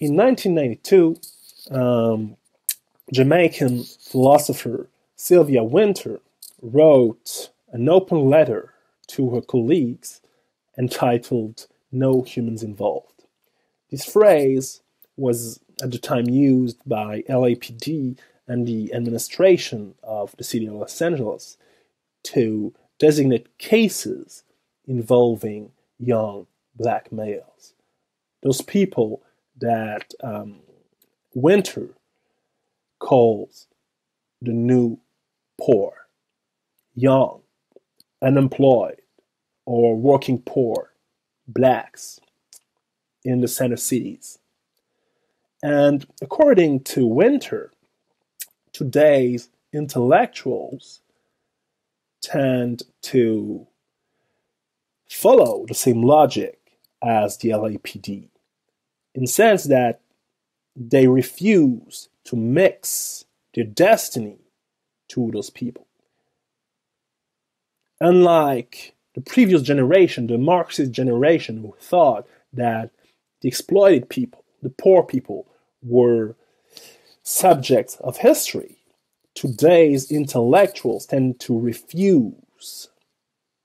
In 1992, Jamaican philosopher Sylvia Wynter wrote an open letter to her colleagues entitled "No Humans Involved." This phrase was at the time used by LAPD and the administration of the city of Los Angeles to designate cases involving young black males. Those people that Wynter calls the new poor, young, unemployed, or working poor blacks in the center cities. And according to Wynter, today's intellectuals tend to follow the same logic as the LAPD, in the sense that they refuse to mix their destiny to those people. Unlike the previous generation, the Marxist generation, who thought that the exploited people, the poor people, were subjects of history, today's intellectuals tend to refuse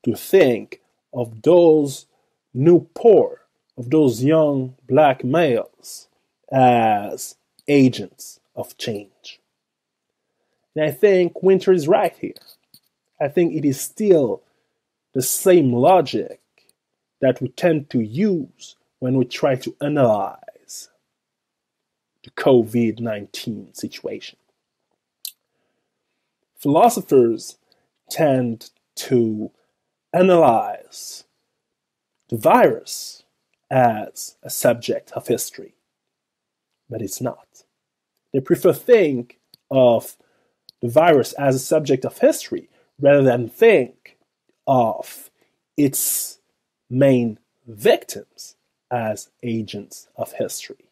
to think of those new poor, of those young black males, as agents of change. And I think Wynter is right here. I think it is still the same logic that we tend to use when we try to analyze the COVID-19 situation. Philosophers tend to analyze the virus as a subject of history, but it's not. They prefer to think of the virus as a subject of history rather than think of its main victims as agents of history.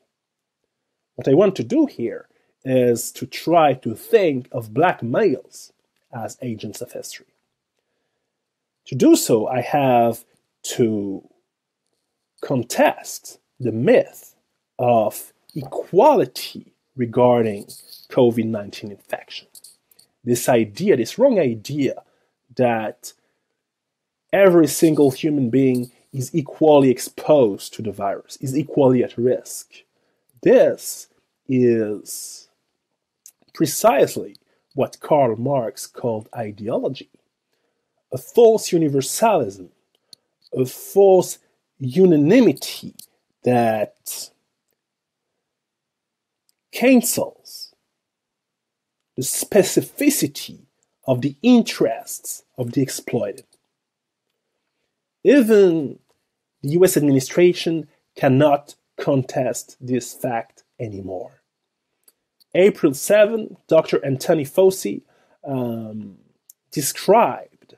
What I want to do here is to try to think of black males as agents of history. To do so, I have to contest the myth of equality regarding COVID-19 infection. This idea, this wrong idea that every single human being is equally exposed to the virus, is equally at risk. This is precisely what Karl Marx called ideology, a false universalism, a false unanimity that cancels the specificity of the interests of the exploited. Even the US administration cannot contest this fact anymore. April 7, Dr. Anthony Fauci described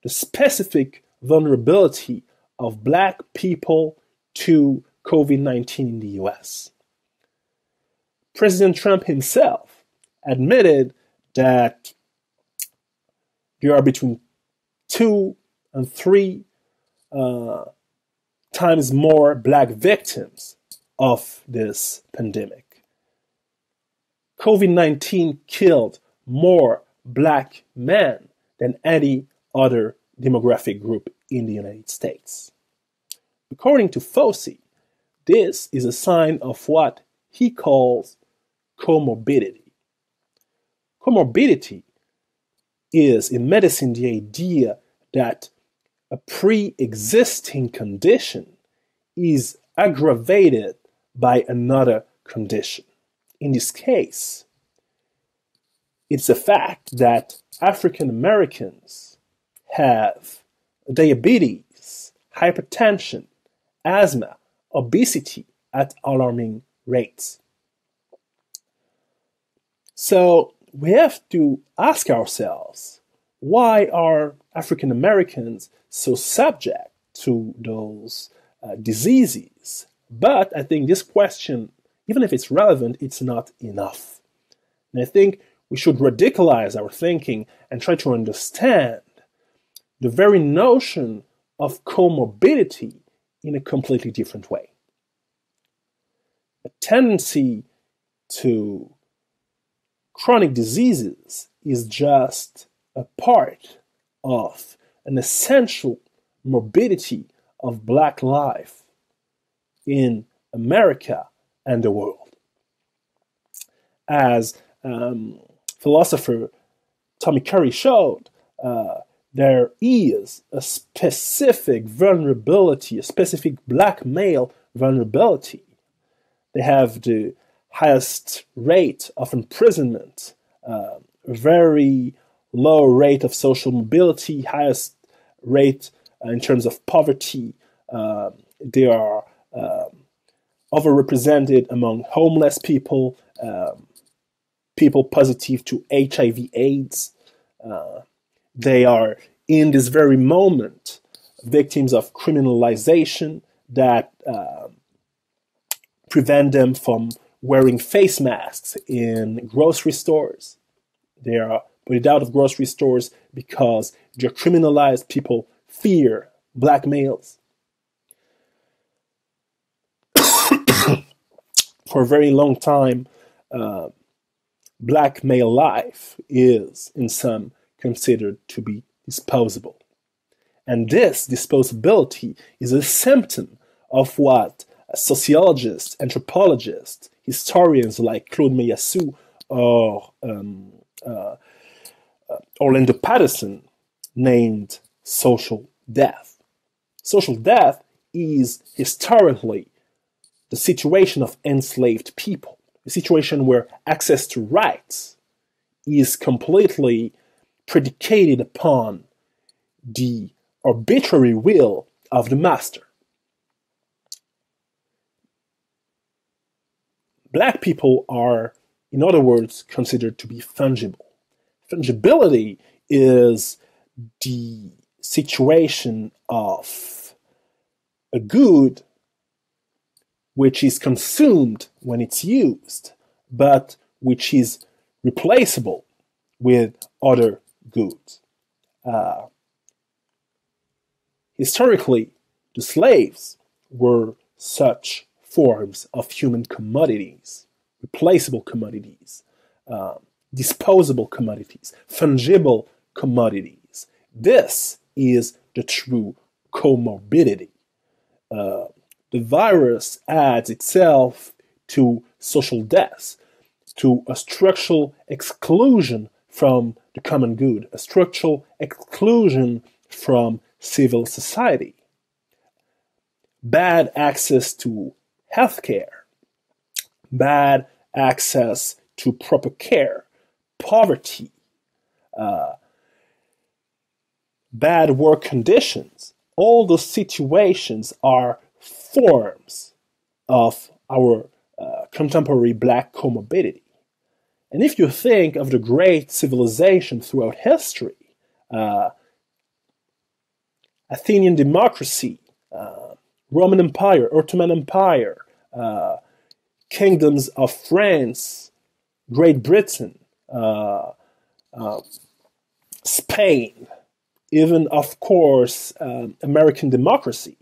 the specific vulnerability of black people to COVID-19 in the US. President Trump himself admitted that there are between 2 and 3 times more black victims of this pandemic. COVID-19 killed more black men than any other demographic group in the United States. According to Fauci, this is a sign of what he calls comorbidity. Comorbidity is in medicine the idea that a pre-existing condition is aggravated by another condition. In this case, it's the fact that African Americans have diabetes, hypertension, asthma, obesity at alarming rates. So we have to ask ourselves, why are African Americans so subject to those diseases? But I think this question, even if it's relevant, it's not enough. And I think we should radicalize our thinking and try to understand the very notion of comorbidity in a completely different way. tendency to chronic diseases is just a part of an essential morbidity of Black life in America and the world. As philosopher Tommy Curry showed, there is a specific vulnerability, a specific Black male vulnerability. They have the highest rate of imprisonment, very low rate of social mobility, highest rate in terms of poverty. They are overrepresented among homeless people, people positive to HIV/AIDS. They are, in this very moment, victims of criminalization that prevent them from wearing face masks in grocery stores. They are put out of grocery stores because they're criminalized. People fear Black males. For a very long time, Black male life is, in some, considered to be disposable. And this disposability is a symptom of what sociologists, anthropologists, historians like Claude Meillassoux or Orlando Patterson named social death. Social death is historically the situation of enslaved people, a situation where access to rights is completely predicated upon the arbitrary will of the master. Black people are, in other words, considered to be fungible. Fungibility is the situation of a good which is consumed when it's used, but which is replaceable with other goods. Historically, the slaves were such forms of human commodities, replaceable commodities, disposable commodities, fungible commodities. This is the true comorbidity. The virus adds itself to social death, to a structural exclusion from the common good, a structural exclusion from civil society. Bad access to healthcare, bad access to proper care, poverty, bad work conditions, all those situations are forms of our contemporary Black comorbidity. And if you think of the great civilization throughout history, Athenian democracy, Roman Empire, Ottoman Empire, kingdoms of France, Great Britain, Spain, even, of course, American democracy.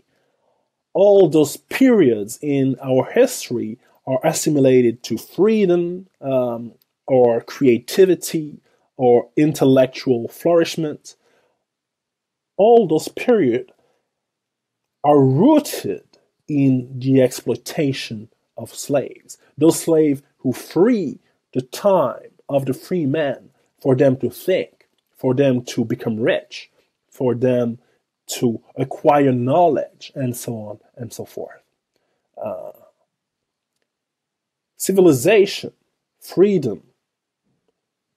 All those periods in our history are assimilated to freedom or creativity or intellectual flourishment. All those periods are rooted in the exploitation of slaves. Those slaves who free the time of the free man for them to think, for them to become rich, for them to acquire knowledge, and so on and so forth. Civilization, freedom,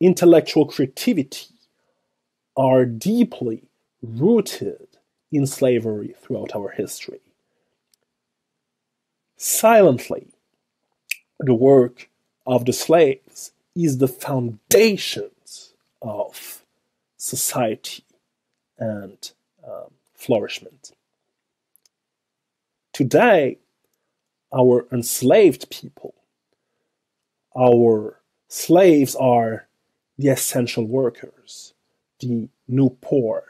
intellectual creativity are deeply rooted in slavery throughout our history. Silently, the work of the slaves is the foundations of society and flourishment. Today, our enslaved people, our slaves are the essential workers, the new poor,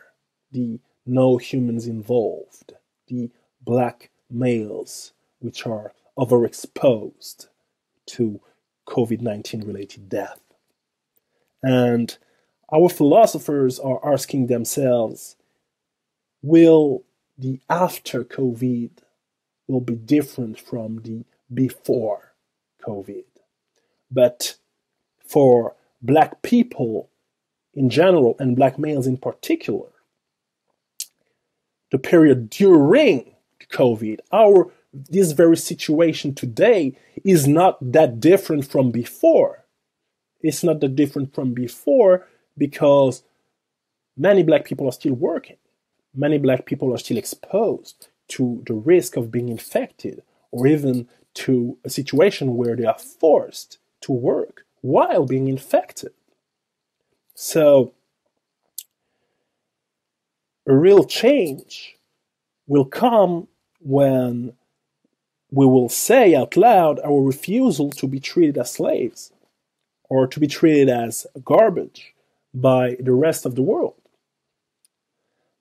the no humans involved, the Black males which are overexposed to COVID-19 related death. And our philosophers are asking themselves, will the after COVID will be different from the before COVID? But for Black people in general and Black males in particular, the period during COVID, this very situation today is not that different from before. It's not that different from before because many Black people are still working. Many Black people are still exposed to the risk of being infected, or even to a situation where they are forced to work while being infected. So a real change will come when we will say out loud our refusal to be treated as slaves or to be treated as garbage by the rest of the world.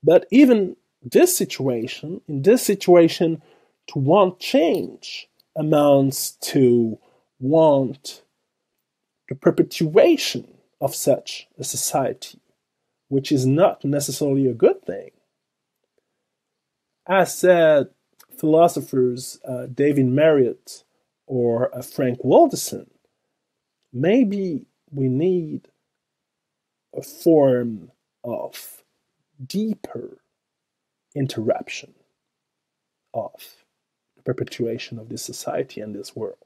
But even in this situation, to want change amounts to want the perpetuation of such a society, which is not necessarily a good thing. As said philosophers David Marriott or Frank Walderson, maybe we need a form of deeper interruption of the perpetuation of this society and this world.